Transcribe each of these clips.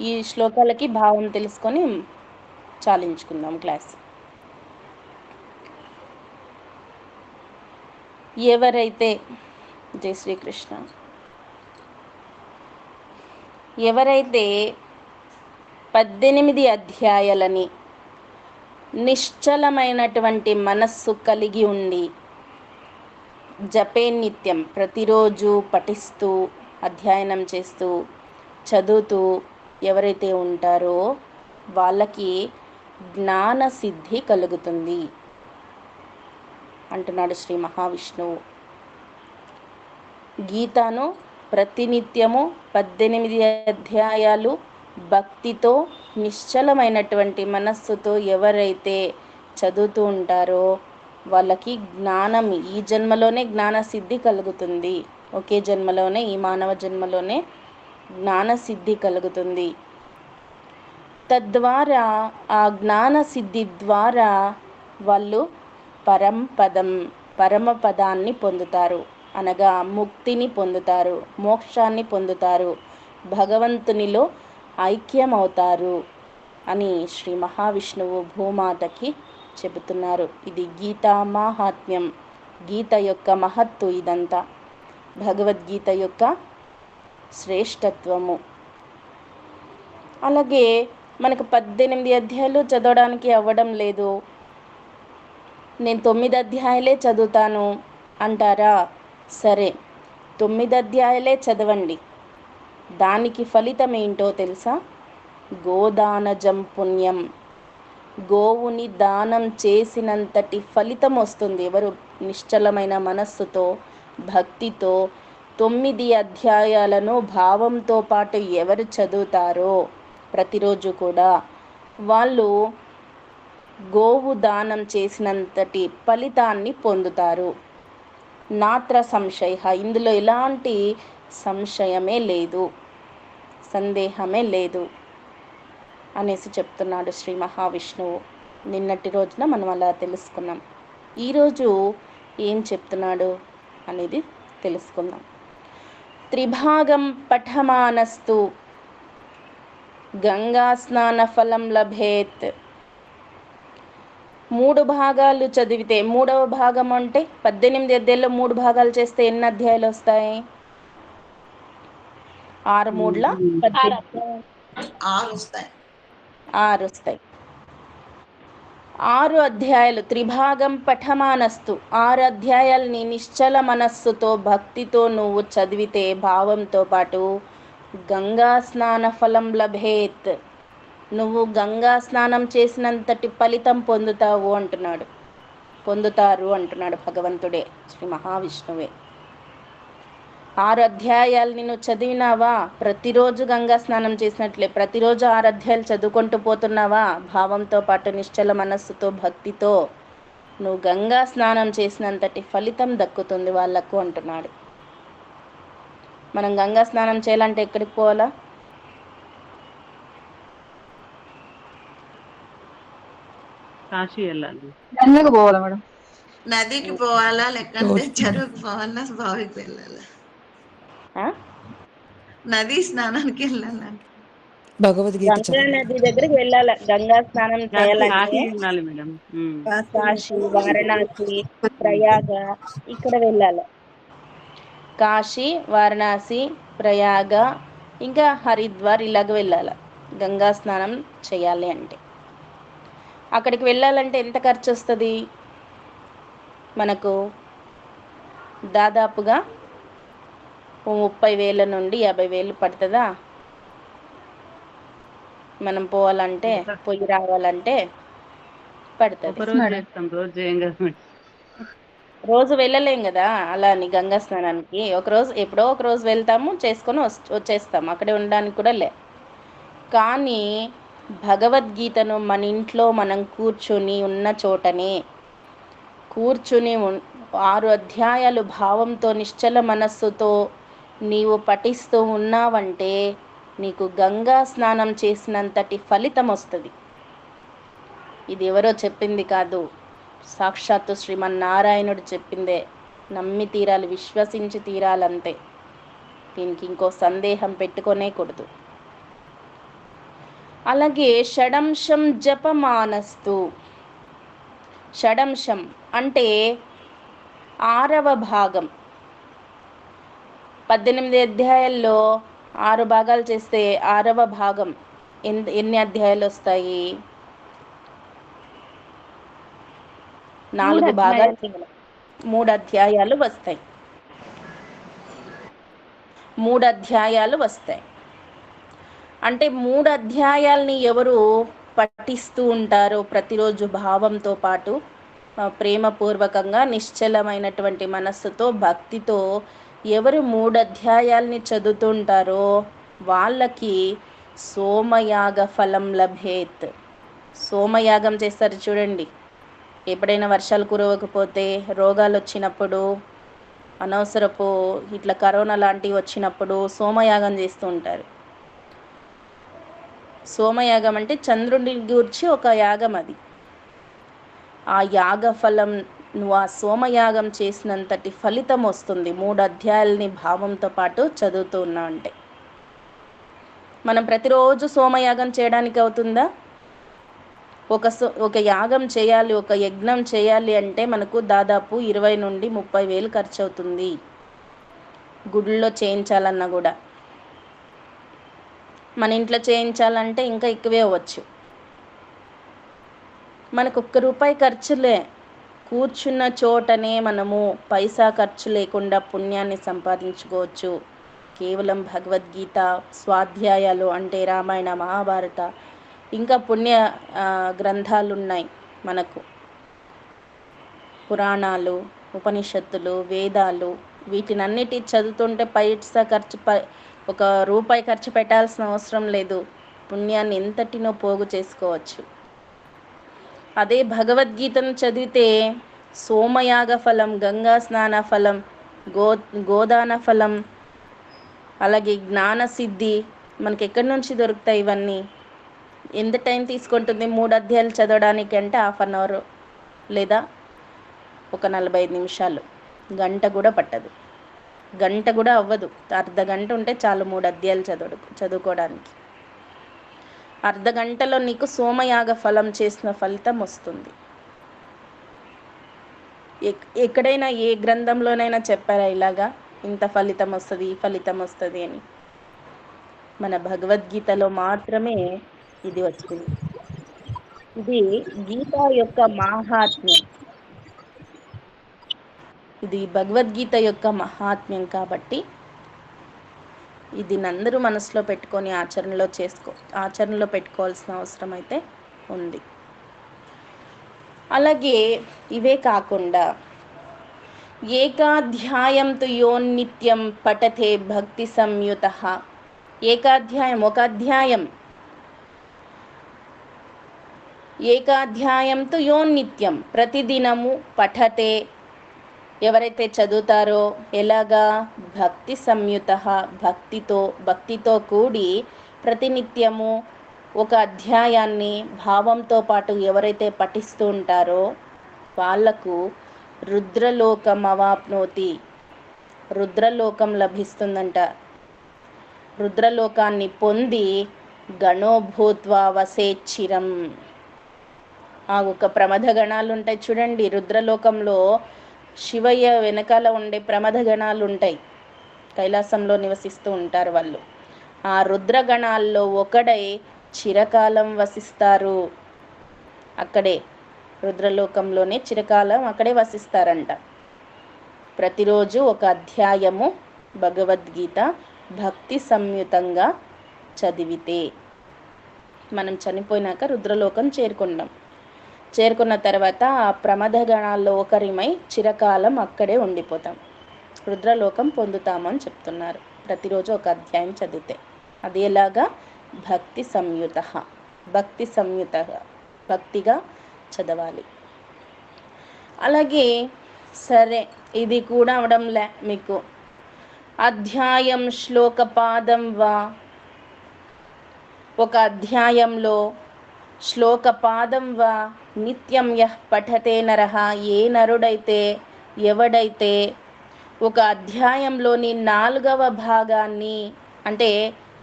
ఈ శ్లోకాలకి భావం తెలుసుకొని చాలించుకుందాం క్లాస్. ఎవరైతే జై శ్రీకృష్ణ, ఎవరైతే 18 అధ్యాయాలని నిశ్చలమైనటువంటి మనస్సు కలిగి ఉండి జపే నిత్యం ప్రతిరోజు పఠిస్తూ అధ్యయనం చేస్తూ చదువుతూ ఎవరైతే ఉంటారో వాళ్ళకి జ్ఞాన సిద్ధి కలుగుతుంది అంటున్నాడు శ్రీ మహావిష్ణువు. గీతను ప్రతినిత్యము 18 అధ్యాయాలు భక్తితో నిశ్చలమైనటువంటి మనస్సుతో ఎవరైతే చదువుతూ ఉంటారో వాళ్ళకి జ్ఞానం ఈ జన్మలోనే జ్ఞాన సిద్ధి కలుగుతుంది. ఒకే జన్మలోనే, ఈ మానవ జన్మలోనే జ్ఞాన సిద్ధి కలుగుతుంది. తద్వారా ఆ జ్ఞాన సిద్ధి ద్వారా వాళ్ళు పరమపదాన్ని పొందుతారు, అనగా ముక్తిని పొందుతారు, మోక్షాన్ని పొందుతారు, భగవంతునిలో ఐక్యమవుతారు అని శ్రీ మహావిష్ణువు భూమాతకి చెబుతున్నారు. ఇది గీతా మాహాత్మ్యం, గీత యొక్క మహత్తు, ఇదంతా భగవద్గీత యొక్క శ్రేష్టత్వము. అలాగే మనకు 18 అధ్యాయాలు చదవడానికి అవ్వడం లేదు, నేను 9 అధ్యాయాలే చదువుతాను అంటారా? సరే, 9 అధ్యాయాలే చదవండి. దానికి ఫలితం ఏంటో తెలుసా? గోదానజం పుణ్యం. గోవుని దానం చేసినంతటి ఫలితం వస్తుంది. ఎవరు నిశ్చలమైన మనస్సుతో భక్తితో 9 అధ్యాయాలను భావంతో పాటు ఎవరు చదువుతారో ప్రతిరోజు కూడా వాళ్ళు గోవు దానం చేసినంతటి ఫలితాన్ని పొందుతారు. నాత్ర సంశయ, ఇందులో ఎలాంటి సంశయమే లేదు, సందేహమే లేదు అనేసి చెప్తున్నాడు శ్రీ మహావిష్ణువు. నిన్నటి రోజున మనం అలా తెలుసుకున్నాం. ఈరోజు ఏం చెప్తున్నాడు అనేది తెలుసుకుందాం. త్రిభాగం పఠమానస్తు గంగా స్నాన ఫలం లభేత్. 3 భాగాలు చదివితే, 3వ భాగం అంటే 18 అధ్యాయాల్లో 3 భాగాలు చేస్తే ఎన్ని అధ్యాయాలు వస్తాయి? 6 3 6 వస్తాయి. 6 అధ్యాయాలు త్రిభాగం పఠమానస్తు, 6 అధ్యాయాలని నిశ్చల మనస్సుతో భక్తితో నువ్వు చదివితే భావంతో పాటు గంగా స్నాన ఫలం లభేత్, నువ్వు గంగా స్నానం చేసినంతటి ఫలితం పొందుతారు అంటున్నాడు భగవంతుడే, శ్రీ మహావిష్ణువే. 6 అధ్యాయాలని నువ్వు చదివినావా? ప్రతిరోజు గంగా స్నానం చేసినట్లే ప్రతిరోజు 6 అధ్యాయాలు చదువుకుంటూ పోతున్నావా? భావంతో పాటు నిశ్చల మనస్సుతో భక్తితో నువ్వు గంగా స్నానం చేసినంతటి ఫలితం దక్కుతుంది వాళ్ళకు అంటున్నాడు. మనం గంగా స్నానం చేయాలంటే ఎక్కడికి పోవాలా? కాశీ వెళ్ళాలి, నదికి పోవాలా, లేకంటే చెరువుకి పోవాలా, బావికి వెళ్ళాలా? నది స్నానానికి వెళ్ళాలంటే గంగా నది దగ్గరికి వెళ్ళాలి. గంగా స్నానం చేయాలంటే కాశీ, వారణాసి, ప్రయాగ ఇక్కడ వెళ్ళాలి. కాశీ, వారణాసి, ప్రయాగ, ఇంకా హరిద్వార్ ఇలాగ వెళ్ళాలి గంగా స్నానం చేయాలి అంటే. అక్కడికి వెళ్ళాలంటే ఎంత ఖర్చు వస్తుంది మనకు? దాదాపుగా 30,000 నుండి 50,000 పడుతుందా? మనం పోవాలంటే, పోయి రావాలంటే పడుతుంది. రోజు వెళ్ళలేం కదా అలా అని గంగా స్నానానికి. ఎప్పుడో ఒక రోజు వెళ్తాము, చేసుకొని వచ్చేస్తాము, అక్కడే ఉండడానికి కూడా లే. కానీ భగవద్గీతను మన ఇంట్లో మనం కూర్చుని ఉన్న చోటనే కూర్చుని 6 అధ్యాయాలు భావంతో నిశ్చల మనస్సుతో నీవు పఠిస్తూ ఉన్నావంటే నీకు గంగా స్నానం చేసినంతటి ఫలితం వస్తుంది. ఇది ఎవరో చెప్పింది కాదు, సాక్షాత్తు శ్రీమన్నారాయణుడు చెప్పిందే. నమ్మి తీరాలి, విశ్వసించి తీరాలంతే. దీనికి ఇంకో సందేహం పెట్టుకొనే కూడదు. అలాగే షడంశం జపమానస్తు. షడంశం అంటే 6వ భాగం. 18 అధ్యాయాల్లో 6 భాగాలు చేస్తే 6వ భాగం ఎన్ని అధ్యాయాలు వస్తాయి? 4 భాగాలు, 3 అధ్యాయాలు వస్తాయి. 3 అధ్యాయాలు వస్తాయి. అంటే 3 అధ్యాయాల్ని ఎవరు పఠిస్తూ ఉంటారో ప్రతిరోజు భావంతో పాటు ప్రేమపూర్వకంగా నిశ్చలమైనటువంటి మనస్సుతో భక్తితో ఎవరు 3 అధ్యాయాల్ని చదువుతుంటారో వాళ్ళకి సోమయాగ ఫలం లభేత్. సోమయాగం చేస్తారు చూడండి. ఎప్పుడైనా వర్షాలు కురవకపోతే, రోగాలు వచ్చినప్పుడు, అనవసరపు ఇట్లా కరోనా లాంటివి వచ్చినప్పుడు సోమయాగం చేస్తూ ఉంటారు. సోమయాగం అంటే చంద్రుడిని గూర్చి ఒక యాగం. అది ఆ యాగ ఫలం, నువ్వు ఆ సోమయాగం చేసినంతటి ఫలితం వస్తుంది 3 అధ్యాయాలని భావంతో పాటు చదువుతూ ఉన్నావు అంటే. మనం ప్రతిరోజు సోమయాగం చేయడానికి అవుతుందా? ఒక యాగం చేయాలి, ఒక యజ్ఞం చేయాలి అంటే మనకు దాదాపు 20 నుండి 30 వేలు ఖర్చు అవుతుంది. గుడిలో చేయించాలన్నా కూడా. మన ఇంట్లో చేయించాలంటే ఇంకా ఎక్కువే అవ్వచ్చు. మనకు ₹1 ఖర్చులే. కూర్చున్న చోటనే మనము పైసా ఖర్చు లేకుండా పుణ్యాన్ని సంపాదించుకోవచ్చు. కేవలం భగవద్గీత స్వాధ్యాయాలు అంటే రామాయణ, మహాభారత, ఇంకా పుణ్య గ్రంథాలు ఉన్నాయి మనకు. పురాణాలు, ఉపనిషత్తులు, వేదాలు, వీటినన్నిటి చదువుతుంటే పైసా ఖర్చు ₹1 ఖర్చు పెట్టాల్సిన అవసరం లేదు. పుణ్యాన్ని ఎంతటినో పోగు చేసుకోవచ్చు. అదే భగవద్గీతను చదివితే సోమయాగ ఫలం, గంగా స్నాన ఫలం, గోదాన ఫలం, అలాగే జ్ఞాన సిద్ధి మనకి ఎక్కడి నుంచి దొరుకుతాయి ఇవన్నీ? ఎంత టైం తీసుకుంటుంది 3 అధ్యాయాలు చదవడానికి అంటే? 1/2 అవర్ లేదా ఒక 45 నిమిషాలు. గంట కూడా పట్టదు, గంట కూడా అవ్వదు. అర్ధ గంట ఉంటే చాలు 3 అధ్యాయాలు చదువుకోవడానికి. అర్ధ గంటలో నీకు సోమయాగ ఫలం చేసిన ఫలితం వస్తుంది. ఎక్కడైనా ఏ గ్రంథంలోనైనా చెప్పారా ఇలాగా ఇంత ఫలితం వస్తుంది, ఈ ఫలితం వస్తుంది అని? మన భగవద్గీతలో మాత్రమే ఇది వచ్చింది. ఇది గీత యొక్క మహాత్మ్యం. ఇది భగవద్గీత యొక్క మహాత్మ్యం కాబట్టి ఇది అందరూ మనసులో పెట్టుకొని ఆచరణలో పెట్టుకోవాల్సిన అవసరం అయితే ఉంది. అలాగే ఇవే కాకుండా ఏకాధ్యాయం తు యోన్నిత్యం పఠతే భక్తి సంయుతః. ఏకాధ్యాయం, ఒక అధ్యాయం. ఏకాధ్యాయం తు యోన్నిత్యం, ప్రతిదినము పఠతే, ఎవరైతే చదువుతారో. ఎలాగా? భక్తి సంయుతః, భక్తితో కూడి ప్రతినిత్యము ఒక అధ్యాయాన్ని భావంతో పాటు ఎవరైతే పఠిస్తూ ఉంటారో వాళ్లకు రుద్రలోకం అవాప్నోతి, రుద్రలోకం లభిస్తుందంట. రుద్రలోకాన్ని పొంది గణోభూత్వా వసేచ్చిరం. ఒక ప్రమథ గణాలు ఉంటాయి చూడండి రుద్రలోకంలో. శివయ్య వెనకాల ఉండే ప్రమథ గణాలు ఉంటాయి, కైలాసంలో నివసిస్తూ ఉంటారు వాళ్ళు. ఆ రుద్రగణాల్లో ఒకడై చిరకాలం వసిస్తారు. అక్కడే రుద్రలోకంలోనే చిరకాలం అక్కడే వసిస్తారంట. ప్రతిరోజు ఒక అధ్యాయము భగవద్గీత భక్తి సంయుతంగా చదివితే మనం చనిపోయినాక రుద్రలోకం చేరుకున్న తర్వాత ఆ ప్రమథ గణాల్లో ఒకరిమై చిరకాలం అక్కడే ఉండిపోతాం, రుద్రలోకం పొందుతామని చెప్తున్నారు. ప్రతిరోజు ఒక అధ్యాయం చదివితే. అది ఎలాగా? భక్తి సంయుత, భక్తిగా చదవాలి. అలాగే సరే, ఇది కూడా అవడంలే మీకు. అధ్యాయం శ్లోకపాదం వా, ఒక అధ్యాయంలో శ్లోకపాదం వా నిత్యం యః పఠతే నరః, ఏ నరుడైతే ఎవడైతే ఒక అధ్యాయంలోని 4వ భాగాన్ని అంటే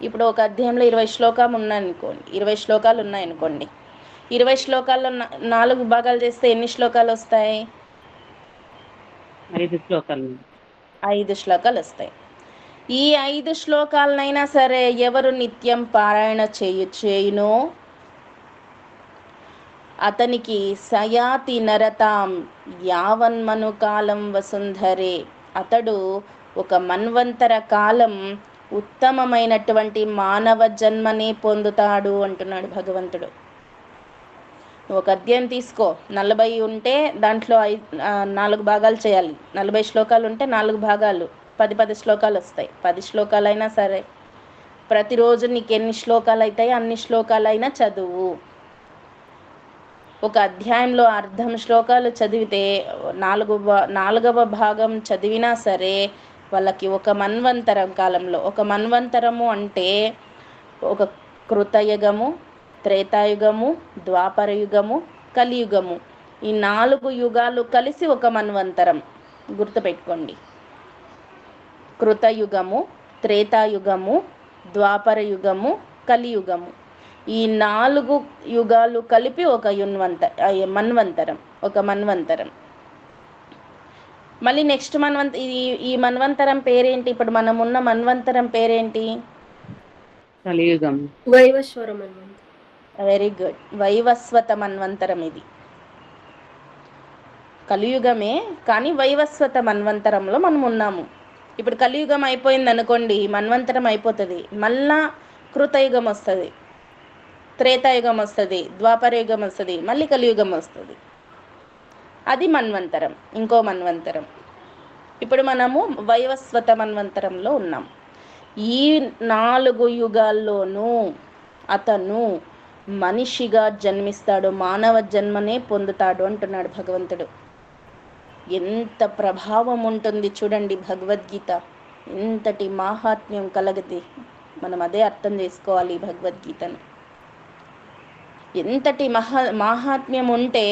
ఇప్పుడు ఒక అధ్యాయంలో 20 శ్లోకాలు ఉన్నాయనుకోండి, 20 శ్లోకాలు ఉన్నాయనుకోండి, 20 శ్లోకాల్లో 4 భాగాలు చేస్తే ఎన్ని శ్లోకాలు వస్తాయి? 5 శ్లోకాలు. 5 శ్లోకాలు వస్తాయి. ఈ 5 శ్లోకాలనైనా సరే ఎవరు నిత్యం పారాయణ చేయునో అతనికి సయాతి నరతాం యావన్మను కాలం వసుంధరే, అతడు ఒక మన్వంతర కాలం ఉత్తమమైనటువంటి మానవ జన్మని పొందుతాడు అంటున్నాడు భగవంతుడు. ఒక అధ్యాయం తీసుకో, 40 ఉంటే దాంట్లో 4 భాగాలు చేయాలి. 40 శ్లోకాలు ఉంటే 4 భాగాలు, 10 శ్లోకాలు వస్తాయి. 10 శ్లోకాలైనా సరే ప్రతిరోజు నీకు ఎన్ని శ్లోకాలు అవుతాయి అన్ని శ్లోకాలైనా చదువు. ఒక అధ్యాయంలో అర్ధం శ్లోకాలు చదివితే 4వ భాగం చదివినా సరే వాళ్ళకి ఒక మన్వంతరం కాలంలో, ఒక మన్వంతరము అంటే ఒక కృతయుగము, త్రేతాయుగము, ద్వాపరయుగము, కలియుగము, ఈ 4 యుగాలు కలిసి ఒక మన్వంతరం. గుర్తుపెట్టుకోండి, కృతయుగము, త్రేతాయుగము, ద్వాపరయుగము, కలియుగము, ఈ 4 యుగాలు కలిపి ఒక మన్వంతరం, ఒక మన్వంతరం. మళ్ళీ నెక్స్ట్ ఈ మన్వంతరం పేరేంటి? ఇప్పుడు మనం ఉన్న మన్వంతరం పేరేంటి? కలియుగం, వైవస్వత మన్వంతరం. వెరీ గుడ్, వైవస్వత మన్వంతరం. ఇది కలియుగమే కానీ వైవస్వత మన్వంతరంలో మనం ఉన్నాము. ఇప్పుడు కలియుగం అయిపోయింది అనుకోండి, మన్వంతరం అయిపోతుంది, మళ్ళా కృతయుగం వస్తుంది, త్రేతాయుగం వస్తుంది, ద్వాపరయుగం వస్తుంది, మళ్ళీ కలియుగం వస్తుంది. అది మన్వంతరం, ఇంకో మన్వంతరం. ఇప్పుడు మనము వైవస్వత మన్వంతరంలో ఉన్నాం. ఈ 4 యుగాల్లోనూ అతను మనిషిగా జన్మిస్తాడు, మానవ జన్మనే పొందుతాడు అంటున్నాడు భగవంతుడు. ఎంత ప్రభావం ఉంటుంది చూడండి భగవద్గీత, ఎంతటి మాహాత్మ్యం కలగది. మనం అదే అర్థం చేసుకోవాలి భగవద్గీతను. ఎంతటి మాహాత్మ్యం ఉంటే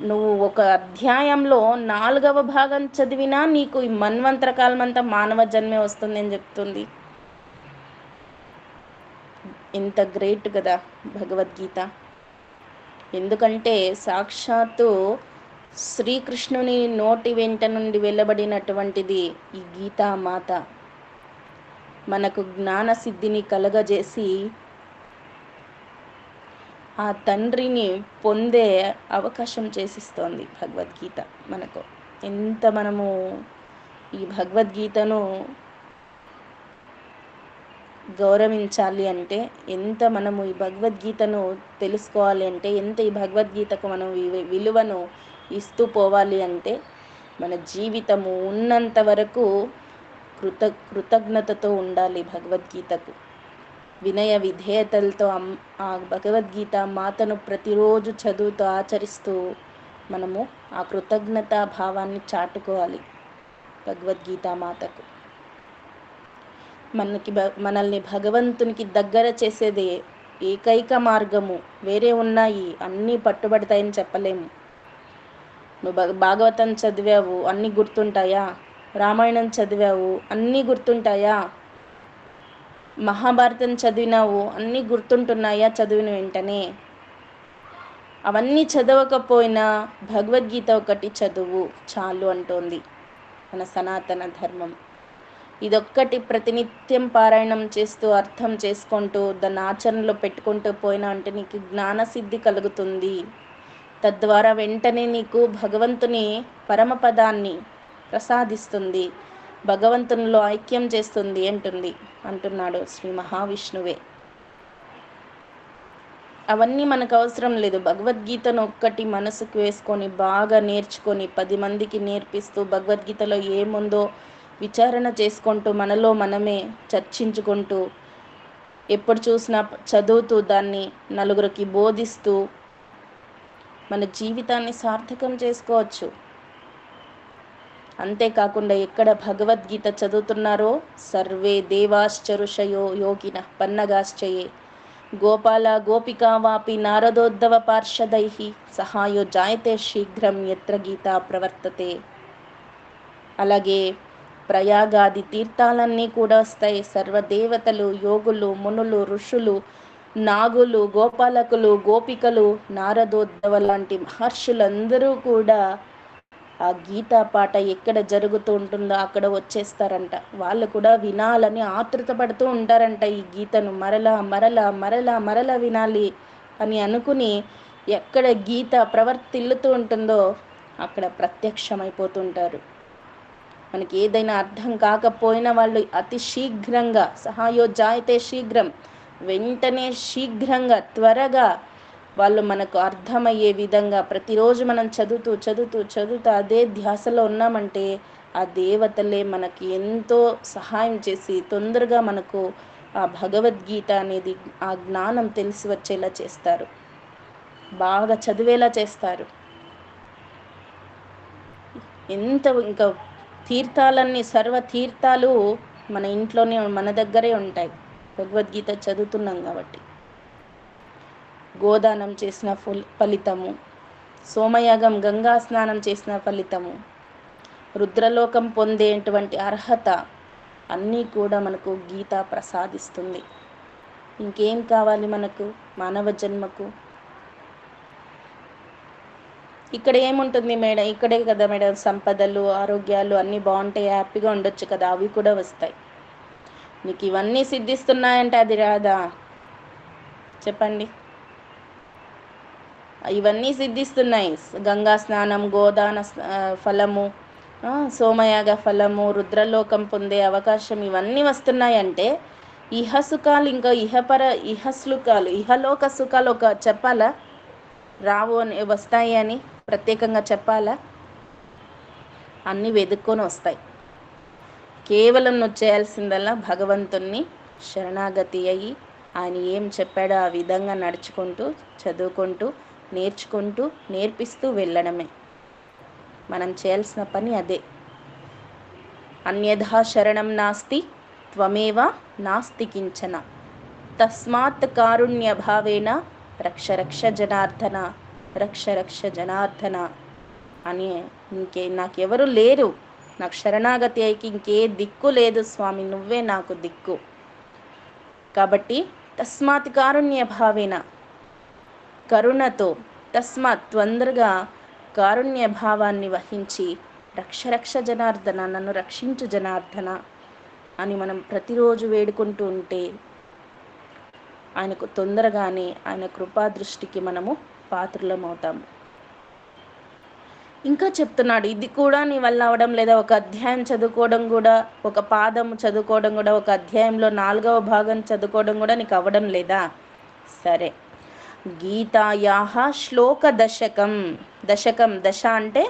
నువ్వు ఒక అధ్యాయంలో 4వ భాగం చదివినా నీకు ఈ మన్వంతర కాలం అంతా మానవ జన్మే వస్తుంది అని చెప్తుంది. ఎంత గ్రేట్ కదా భగవద్గీత. ఎందుకంటే సాక్షాత్తు శ్రీకృష్ణుని నోటి వెంట నుండి వెళ్ళబడినటువంటిది ఈ గీతామాత. మనకు జ్ఞాన సిద్ధిని కలగజేసి ఆ తండ్రిని పొందే అవకాశం చేసిస్తోంది భగవద్గీత మనకు. ఎంత మనము ఈ భగవద్గీతను గౌరవించాలి అంటే, ఎంత మనము ఈ భగవద్గీతను తెలుసుకోవాలి అంటే, ఎంత ఈ భగవద్గీతకు మనం విలువను ఇస్తూ పోవాలి అంటే, మన జీవితము ఉన్నంత వరకు కృతజ్ఞతతో ఉండాలి భగవద్గీతకు. వినయ విధేయతలతో ఆ భగవద్గీత మాతను ప్రతిరోజు చదువుతూ ఆచరిస్తూ మనము ఆ కృతజ్ఞతా భావాన్ని చాటుకోవాలి భగవద్గీత మాతకు. మనల్ని భగవంతునికి దగ్గర చేసేదే ఏకైక మార్గము. వేరే ఉన్నాయి, అన్నీ పట్టుబడతాయని చెప్పలేము. నువ్వు భాగవతం చదివావు అన్నీ గుర్తుంటాయా? రామాయణం చదివావు అన్నీ గుర్తుంటాయా? మహాభారతం చదివినావు అన్నీ గుర్తుంటున్నాయా చదివిన వెంటనే? అవన్నీ చదవకపోయినా భగవద్గీత ఒకటి చదువు చాలు అంటోంది మన సనాతన ధర్మం. ఇదొక్కటి ప్రతినిత్యం పారాయణం చేస్తూ అర్థం చేసుకుంటూ దాన్ని ఆచరణలో పెట్టుకుంటూ పోయినా అంటే నీకు జ్ఞానసిద్ధి కలుగుతుంది. తద్వారా వెంటనే నీకు భగవంతుని పరమపదాన్ని ప్రసాదిస్తుంది, భగవంతునిలో ఐక్యం చేస్తుంది అంటున్నాడు శ్రీ మహావిష్ణువే. అవన్నీ మనకు అవసరం లేదు. భగవద్గీతను ఒక్కటి మనసుకు వేసుకొని బాగా నేర్చుకొని 10 మందికి నేర్పిస్తూ భగవద్గీతలో ఏముందో విచారణ చేసుకుంటూ మనలో మనమే చర్చించుకుంటూ ఎప్పుడు చూసినా చదువుతూ దాన్ని నలుగురికి బోధిస్తూ మన జీవితాన్ని సార్థకం చేసుకోవచ్చు. అంతేకాకుండా ఎక్కడ భగవద్గీత చదువుతున్నారో సర్వే దేవాశ్చరుషయో యోగిన పన్నగాశ్చయే గోపాల గోపికా వాపి నారదోద్ధవ పార్షదైః సహాయో జాయతే శీఘ్రం ఎత్ర గీతా ప్రవర్తతే. అలాగే ప్రయాగాది తీర్థాలన్నీ కూడా వస్తాయి. సర్వదేవతలు, యోగులు, మునులు, ఋషులు, నాగులు, గోపాలకులు, గోపికలు, నారదోద్ధవ లాంటి మహర్షులందరూ కూడా ఆ గీతా పాట ఎక్కడ జరుగుతూ ఉంటుందో అక్కడ వచ్చేస్తారంట. వాళ్ళు కూడా వినాలని ఆతృత పడుతూ ఉంటారంట. ఈ గీతను మరలా మరలా మరలా మరలా వినాలి అని అనుకుని ఎక్కడ గీత ప్రవర్తిల్లుతూ ఉంటుందో అక్కడ ప్రత్యక్షమైపోతుంటారు. మనకి ఏదైనా అర్థం కాకపోయినా వాళ్ళు అతి శీఘ్రంగా, సహాయో జాయతే శీఘ్రం, వెంటనే శీఘ్రంగా త్వరగా వాళ్ళు మనకు అర్థమయ్యే విధంగా ప్రతిరోజు మనం చదువుతూ చదువుతూ చదువుతూ అదే ధ్యాసలో ఉన్నామంటే ఆ దేవతలే మనకి ఎంతో సహాయం చేసి తొందరగా మనకు ఆ భగవద్గీత అనేది, ఆ జ్ఞానం తెలిసి వచ్చేలా చేస్తారు, బాగా చదివేలా చేస్తారు. ఎంత ఇంకా తీర్థాలన్నీ, సర్వ తీర్థాలు మన ఇంట్లోనే మన దగ్గరే ఉంటాయి భగవద్గీత చదువుతున్నాం కాబట్టి. గోదానం చేసిన ఫలితము, సోమయాగం గంగా స్నానం చేసిన ఫలితము, రుద్రలోకం పొందేటువంటి అర్హత అన్నీ కూడా మనకు గీత ప్రసాదిస్తుంది. ఇంకేం కావాలి మనకు మానవ జన్మకు? ఇక్కడ ఏముంటుంది మేడం? ఇక్కడే కదా మేడం సంపదలు, ఆరోగ్యాలు అన్నీ బాగుంటాయి, హ్యాపీగా ఉండొచ్చు కదా, అవి కూడా వస్తాయి. నీకు ఇవన్నీ సిద్ధిస్తున్నాయంటే అది రాదా చెప్పండి? ఇవన్నీ సిద్ధిస్తున్నాయి. గంగా స్నానం, గోదాన ఫలము, సోమయాగ ఫలము, రుద్రలోకం పొందే అవకాశం, ఇవన్నీ వస్తున్నాయంటే ఇహసుఖాలు, ఇంకా ఇహసుఖాలు, ఇహలోక సుఖాలు ఒక చెప్పాలా? రావు అని, వస్తాయి అని ప్రత్యేకంగా చెప్పాలా? అన్నీ వెతుక్కొని వస్తాయి. కేవలం నువ్వు చేయాల్సిందల్లా భగవంతుణ్ణి శరణాగతి అయ్యి ఆయన ఏం చెప్పాడో ఆ విధంగా నడుచుకుంటూ, చదువుకుంటూ, నేర్చుకుంటూ, నేర్పిస్తూ వెళ్ళడమే మనం చేయాల్సిన పని. అదే అన్యథా శరణం నాస్తి త్వమేవ నాస్తి కించన తస్మాత్ కారుణ్య భావేన రక్ష రక్ష జనార్దన, రక్ష రక్ష జనార్దన అని. నాకెవరు లేరు, నాకు శరణాగతి అయ్యి ఇంకే దిక్కు లేదు స్వామి, నువ్వే నాకు దిక్కు. కాబట్టి తస్మాత్ కారుణ్య భావేన, కరుణతో, తస్మాత్ తొందరగా కారుణ్య భావాన్ని వహించి రక్ష రక్ష జనార్దన, నన్ను రక్షించు జనార్దన అని మనం ప్రతిరోజు వేడుకుంటూ ఉంటే ఆయనకు తొందరగానే ఆయన కృపా దృష్టికి మనము పాత్రులమవుతాము. ఇంకా చెప్తున్నాడు, ఇది కూడా నీ వల్ల అవడం లేదా? ఒక అధ్యాయం చదువుకోవడం కూడా, ఒక పాదం చదువుకోవడం కూడా, ఒక అధ్యాయంలో 4వ భాగం చదువుకోవడం కూడా నీకు అవ్వడం లేదా? సరే, గీతాయాహ శ్లోక దశకం. దశకం, దశ అంటే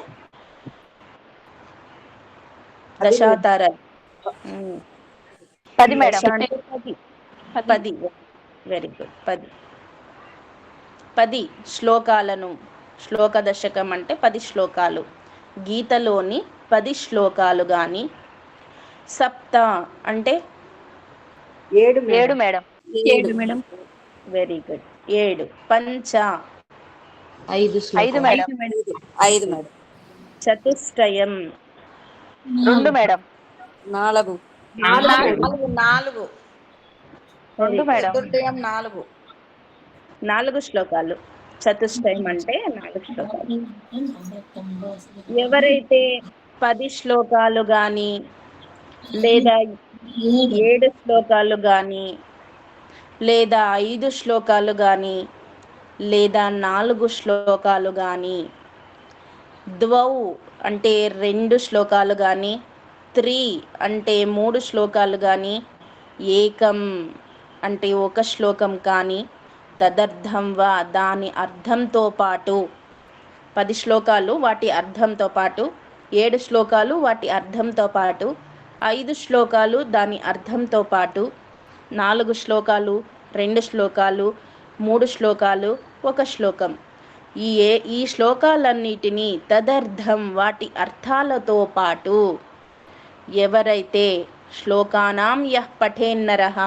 దశాతార, 10 మేడం. దశ అంటే 10. Very good. 10 శ్లోకాలను, శ్లోక దశకం అంటే 10 శ్లోకాలు, గీతలోని 10 శ్లోకాలు కానీ, సప్త అంటే 7 మేడం. 7 మేడం. Very good, 7. పంచ 5 మేడం. 5 మేడం. చతుష్టయం 2 మేడం. 4 2 మేడం. చతుర్థయం 4. 4 శ్లోకాలు. చతుష్టయం అంటే 4 శ్లోకాలు. ఎవరైతే 10 శ్లోకాలు కానీ, లేదా 7 శ్లోకాలు కానీ, లేదా 5 శ్లోకాలు కానీ, లేదా 4 శ్లోకాలు కానీ, ద్వౌ అంటే 2 శ్లోకాలు కానీ, 3 అంటే 3 శ్లోకాలు కానీ, ఏకం అంటే 1 శ్లోకం కానీ, తదర్థం వా దాని అర్థంతో పాటు, 10 శ్లోకాలు వాటి అర్థంతో పాటు, 7 శ్లోకాలు వాటి అర్థంతో పాటు, 5 శ్లోకాలు దాని అర్థంతో పాటు, 4 శ్లోకాలు 2 శ్లోకాలు, 3 శ్లోకాలు 1 శ్లోకం. ఈ శ్లోకాలన్నిటినీ తదర్థం వాటి అర్థాలతో పాటు ఎవరైతే శ్లోకానాం యః పఠేన్నరః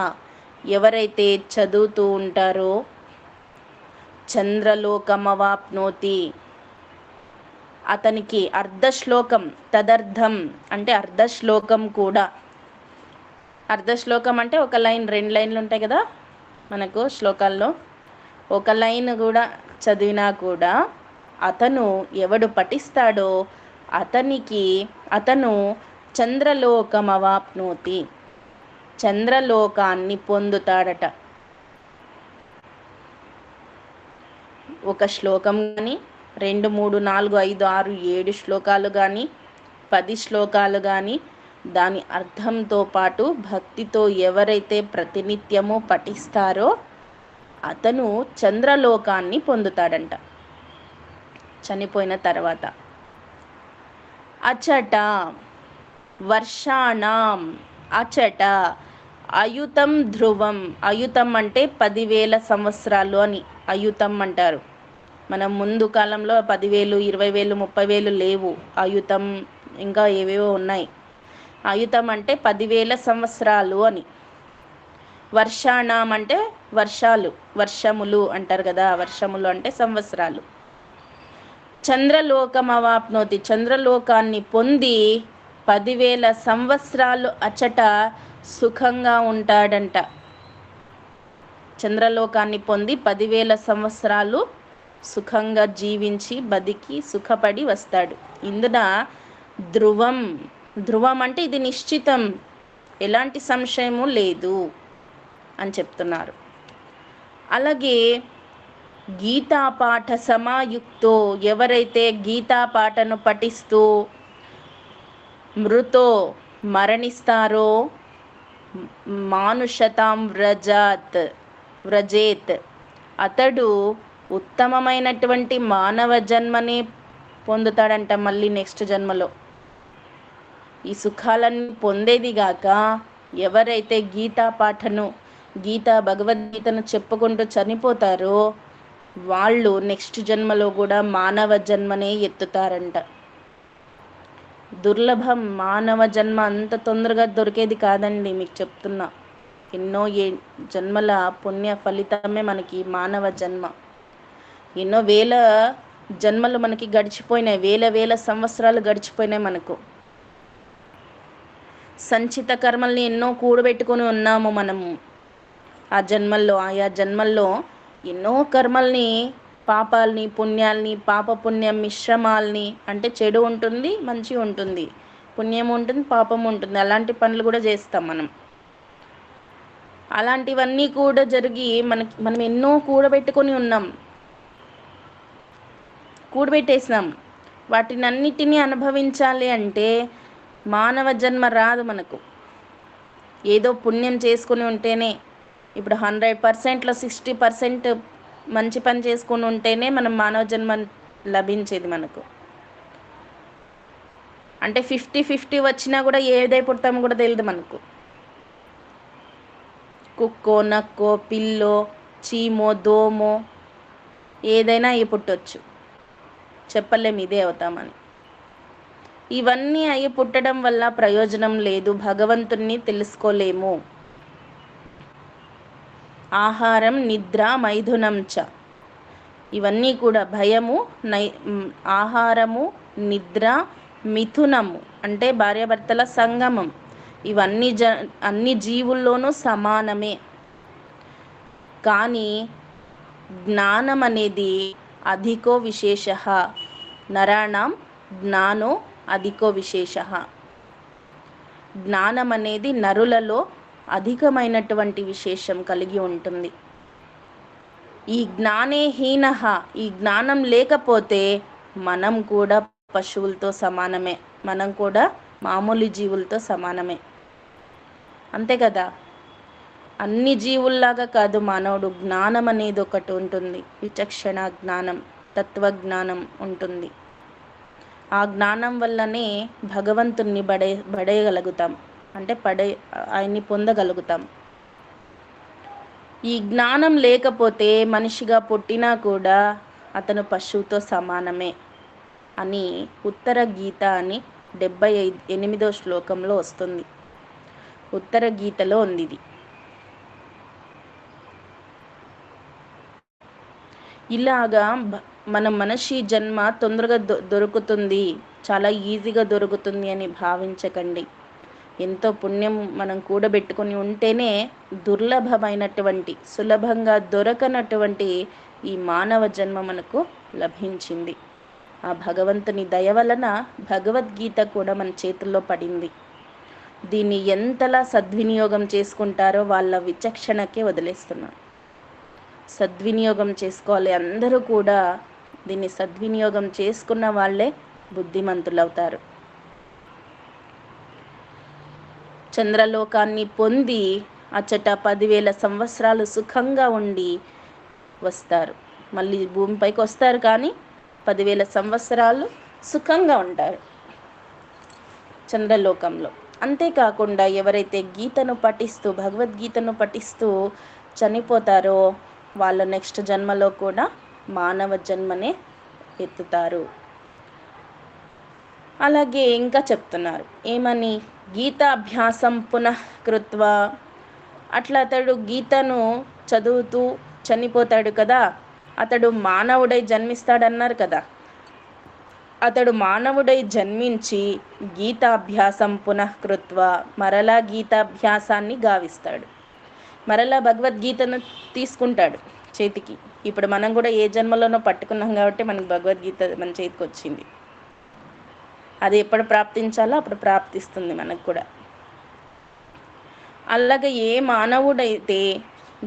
ఎవరైతే చదువుతూ ఉంటారో చంద్రలోకమవాప్నోతి అతనికి అర్ధశ్లోకం, తదర్థం అంటే అర్ధశ్లోకం కూడా. అర్ధశ్లోకం అంటే ఒక లైన్, 2 లైన్లు ఉంటాయి కదా మనకు శ్లోకాల్లో, ఒక లైన్ కూడా చదివినా కూడా అతను ఎవడు పఠిస్తాడో అతను చంద్రలోకమవాప్నోతి, చంద్రలోకాన్ని పొందుతాడట. ఒక శ్లోకం కానీ 2, 3, 4, 5, 6, 7 శ్లోకాలు కానీ 10 శ్లోకాలు కానీ దాని అర్థంతో పాటు భక్తితో ఎవరైతే ప్రతినిత్యము పఠిస్తారో అతను చంద్రలోకాన్ని పొందుతాడంట చనిపోయిన తర్వాత. అచట వర్షాణం, అచట అయుతం ధ్రువం. అయుతం అంటే 10,000 సంవత్సరాలు అని అయుతం అంటారు. మనం ముందు కాలంలో 10,000, 20,000, 30,000 లేవు. అయుతం ఇంకా ఏవేవో ఉన్నాయి. అయుతం అంటే 10,000 సంవత్సరాలు అని. వర్షాణం అంటే వర్షాలు, వర్షములు అంటారు కదా, వర్షములు అంటే సంవత్సరాలు. చంద్రలోకం అవాప్నోతి, చంద్రలోకాన్ని పొంది 10,000 సంవత్సరాలు అచట సుఖంగా ఉంటాడంట. చంద్రలోకాన్ని పొంది 10,000 సంవత్సరాలు సుఖంగా జీవించి బతికి సుఖపడి వస్తాడు. ఇందున ధ్రువం, ధ్రువం అంటే ఇది నిశ్చితం, ఎలాంటి సంశయము లేదు అని చెప్తున్నారు. అలాగే గీతాపాఠ సమాయుక్తో, ఎవరైతే గీతాపాఠను పఠిస్తూ మృతో మరణిస్తారో మానుషతాం వ్రజేత్, అతడు ఉత్తమమైనటువంటి మానవ జన్మని పొందుతాడంట మళ్ళీ నెక్స్ట్ జన్మలో. ఈ సుఖాలన్నీ పొందేది గాక ఎవరైతే గీతాపాఠను, భగవద్గీతను చెప్పుకుంటూ చనిపోతారో వాళ్ళు నెక్స్ట్ జన్మలో కూడా మానవ జన్మనే ఎత్తుతారంట. దుర్లభం, మానవ జన్మ అంత తొందరగా దొరికేది కాదండి, మీకు చెప్తున్నా. ఎన్నో జన్మల పుణ్య ఫలితమే మనకి మానవ జన్మ. ఎన్నో వేల జన్మలు మనకి గడిచిపోయినాయి, వేల సంవత్సరాలు గడిచిపోయినాయి మనకు. సంచిత కర్మల్ని ఎన్నో కూడబెట్టుకొని ఉన్నాము మనము. ఆ జన్మల్లో, ఆయా జన్మల్లో ఎన్నో కర్మల్ని, పాపాలని, పుణ్యాల్ని, పాపపుణ్యం మిశ్రమాల్ని, అంటే చెడు ఉంటుంది, మంచి ఉంటుంది, పుణ్యం ఉంటుంది, పాపం ఉంటుంది, అలాంటి పనులు కూడా చేస్తాం మనం. అలాంటివన్నీ కూడా జరిగి మనం ఎన్నో కూడబెట్టుకొని ఉన్నాం, కూడబెట్టేసినాం. వాటినన్నిటినీ అనుభవించాలి అంటే మానవ జన్మ రాదు మనకు. ఏదో పుణ్యం చేసుకుని ఉంటేనే, ఇప్పుడు 100%లో 60% మంచి పని చేసుకుని ఉంటేనే మనం మానవ జన్మ లభించేది మనకు. అంటే 50-50 వచ్చినా కూడా ఏదై పుడతామో కూడా తెలియదు మనకు. కుక్కో, నక్కో, పిల్లో, చీమో, దోమో ఏదైనా అయ్యి పుట్టొచ్చు, చెప్పలేం ఇదే అవుతామని. ఇవన్నీ అయ్యి పుట్టడం వల్ల ప్రయోజనం లేదు, భగవంతుణ్ణి తెలుసుకోలేము. ఆహారం, నిద్ర, మైథునం చ, ఇవన్నీ కూడా భయము, ఆహారము, నిద్ర, మిథునము అంటే భార్యాభర్తల సంగమం, ఇవన్నీ అన్ని జీవుల్లోనూ సమానమే. కానీ జ్ఞానం అనేది అధికో విశేష, నరాణం జ్ఞానో అధికో విశేష. జ్ఞానం అనేది నరులలో అధికమైనటువంటి విశేషం కలిగి ఉంటుంది. ఈ జ్ఞానే హీనః, ఈ జ్ఞానం లేకపోతే మనం కూడా పశువులతో సమానమే, మనం కూడా మామూలు జీవులతో సమానమే, అంతే కదా. అన్ని జీవుల్లాగా కాదు మానవుడు, జ్ఞానం అనేది ఒకటి ఉంటుంది, విచక్షణ జ్ఞానం, తత్వజ్ఞానం ఉంటుంది. ఆ జ్ఞానం వల్లనే భగవంతుణ్ణి పడేయగలుగుతాం, అంటే ఆయన్ని పొందగలుగుతాం. ఈ జ్ఞానం లేకపోతే మనిషిగా పుట్టినా కూడా అతను పశువుతో సమానమే అని ఉత్తర గీత అని 78వ శ్లోకంలో వస్తుంది. ఉత్తర గీతలో ఉంది ఇది. ఇలాగా మన మనిషి జన్మ తొందరగా దొరుకుతుంది, చాలా ఈజీగా దొరుకుతుంది అని భావించకండి. ఎంతో పుణ్యం మనం కూడబెట్టుకొని ఉంటేనే దుర్లభమైనటువంటి, సులభంగా దొరకనటువంటి ఈ మానవ జన్మ మనకు లభించింది. ఆ భగవంతుని దయ వలన భగవద్గీత కూడా మన చేతుల్లో పడింది. దీన్ని ఎంతలా సద్వినియోగం చేసుకుంటారో వాళ్ళ విచక్షణకే వదిలేస్తున్నాను. సద్వినియోగం చేసుకోవాలి. అందరూ కూడా దీన్ని సద్వినియోగం చేసుకున్న వాళ్ళే బుద్ధిమంతులవుతారు. చంద్రలోకాన్ని పొంది అచ్చట 10,000 సంవత్సరాలు సుఖంగా ఉండి వస్తారు. మళ్ళీ భూమిపైకి వస్తారు, కానీ 10,000 సంవత్సరాలు సుఖంగా ఉంటారు చంద్రలోకంలో. అంతేకాకుండా ఎవరైతే గీతను పఠిస్తూ, భగవద్గీతను పఠిస్తూ చనిపోతారో వాళ్ళు నెక్స్ట్ జన్మలో కూడా మానవ జన్మనే ఎత్తుతారు. అలాగే ఇంకా చెప్తున్నారు ఏమని, గీతాభ్యాసం పునఃకృత్వ. అట్లా అతడు గీతను చదువుతూ చనిపోతాడు కదా, అతడు మానవుడై జన్మిస్తాడన్నారు కదా. అతడు మానవుడై జన్మించి గీతాభ్యాసం పునఃకృత్వ, మరలా గీతాభ్యాసాన్ని గావిస్తాడు. మరలా భగవద్గీతను తీసుకుంటాడు చేతికి. ఇప్పుడు మనం కూడా ఏ జన్మలోనో పట్టుకున్నాం కాబట్టి మనకు భగవద్గీత మన చేతికి వచ్చింది. అది ఎప్పుడు ప్రాప్తించాలో అప్పుడు ప్రాప్తిస్తుంది మనకు కూడా. అలాగే ఏ మానవుడైతే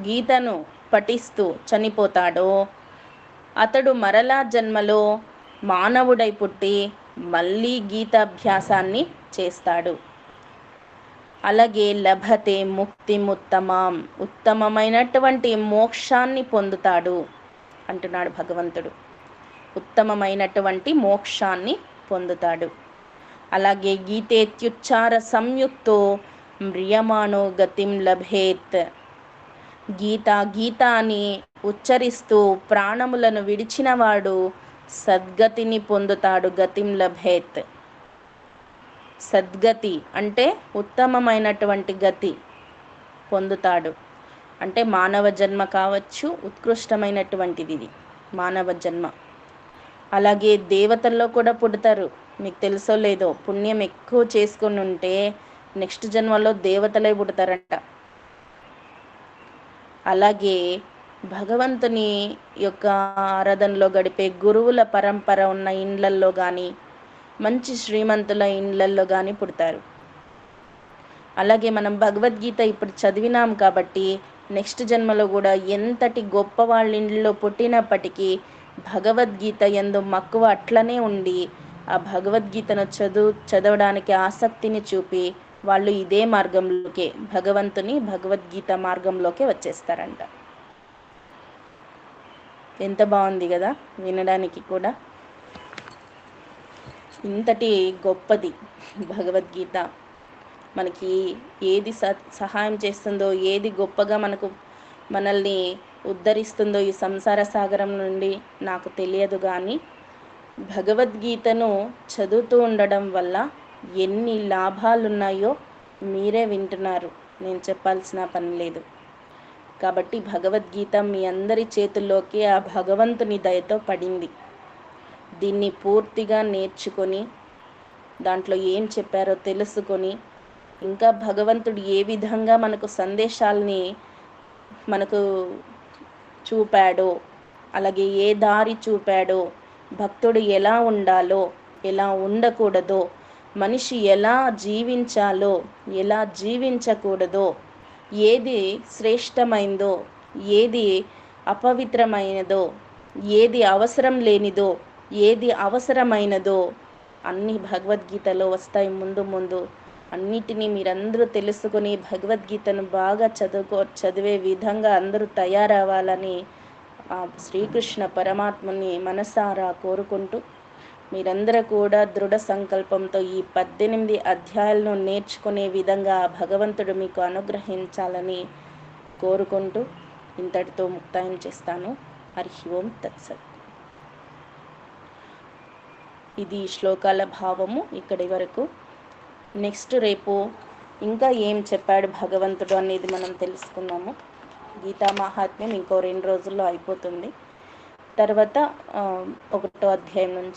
గీతను పఠిస్తూ చనిపోతాడో అతడు మరలా జన్మలో మానవుడై పుట్టి మళ్ళీ గీతాభ్యాసాన్ని చేస్తాడు. అలాగే లభతే ముక్తిముత్తమాం, ఉత్తమమైనటువంటి మోక్షాన్ని పొందుతాడు అంటున్నాడు భగవంతుడు. ఉత్తమమైనటువంటి మోక్షాన్ని పొందుతాడు. అలాగే గీతేత్యుచ్చార సంయుక్తో మ్రియమాణో గతిం లభేత్. గీత అని ఉచ్చరిస్తూ ప్రాణములను విడిచినవాడు సద్గతిని పొందుతాడు. గతిం లభేత్. సద్గతి అంటే ఉత్తమమైనటువంటి గతి పొందుతాడు. అంటే మానవ జన్మ కావచ్చు, ఉత్కృష్టమైనటువంటిది ఇది మానవ జన్మ. అలాగే దేవతల్లో కూడా పుడతారు. మీకు తెలుసో లేదో, పుణ్యం ఎక్కువ చేసుకొని ఉంటే నెక్స్ట్ జన్మలో దేవతలే పుడతారంట. అలాగే భగవంతుని యొక్క ఆరాధనలో గడిపే గురువుల పరంపర ఉన్న ఇండ్లల్లో కానీ, మంచి శ్రీమంతుల ఇండ్లల్లో కానీ పుడతారు. అలాగే మనం భగవద్గీత ఇప్పుడు చదివినాం కాబట్టి నెక్స్ట్ జన్మలో కూడా ఎంతటి గొప్ప వాళ్ళ ఇంట్లో పుట్టినప్పటికీ భగవద్గీత యందు మక్కువ అట్లనే ఉండి ఆ భగవద్గీతను చదవడానికి ఆసక్తిని చూపి వాళ్ళు ఇదే మార్గంలోకే, భగవద్గీత మార్గంలోకే వచ్చేస్తారంట. ఎంత బాగుంది కదా వినడానికి కూడా. ఇంతటి గొప్పది భగవద్గీత. మనకి ఏది సహాయం చేస్తుందో, ఏది గొప్పగా మనల్ని ఉద్ధరిస్తుందో ఈ సంసార సాగరం నుండి నాకు తెలియదు, కానీ భగవద్గీతను చదువుతూ ఉండడం వల్ల ఎన్ని లాభాలున్నాయో మీరే వింటున్నారు. నేను చెప్పాల్సిన పని లేదు. కాబట్టి భగవద్గీత మీ అందరి చేతుల్లోకి ఆ భగవంతుని దయతో పడింది. దీన్ని పూర్తిగా నేర్చుకొని దాంట్లో ఏం చెప్పారో తెలుసుకొని, ఇంకా భగవంతుడు ఏ విధంగా మనకు సందేశాలని మనకు చూపాడో, అలాగే ఏ దారి చూపాడో, భక్తుడు ఎలా ఉండాలో, ఎలా ఉండకూడదో, మనిషి ఎలా జీవించాలో, ఎలా జీవించకూడదో, ఏది శ్రేష్టమైందో, ఏది అపవిత్రమైనదో, ఏది అవసరం లేనిదో, ఏది అవసరమైనదో అన్నీ భగవద్గీతలో వస్తాయి. ముందు అన్నిటినీ మీరందరూ తెలుసుకొని భగవద్గీతను బాగా చదివే విధంగా అందరూ తయారవ్వాలని ఆ శ్రీకృష్ణ పరమాత్మని మనసారా కోరుకుంటూ, మీరందరూ కూడా దృఢ సంకల్పంతో ఈ 18 అధ్యాయాలను నేర్చుకునే విధంగా భగవంతుడు మీకు అనుగ్రహించాలని కోరుకుంటూ ఇంతటితో ముక్తాయం చేస్తాను. హరి ఓం తత్సత్. ఇది శ్లోకాల భావము ఇక్కడి వరకు. నెక్స్ట్ రేపు ఇంకా ఏం చెప్పాడు భగవంతుడు అనేది మనం తెలుసుకుందాము. గీతా మహాత్మ్యం ఇంకో 2 రోజుల్లో అయిపోతుంది. తర్వాత 1వ అధ్యాయం నుంచి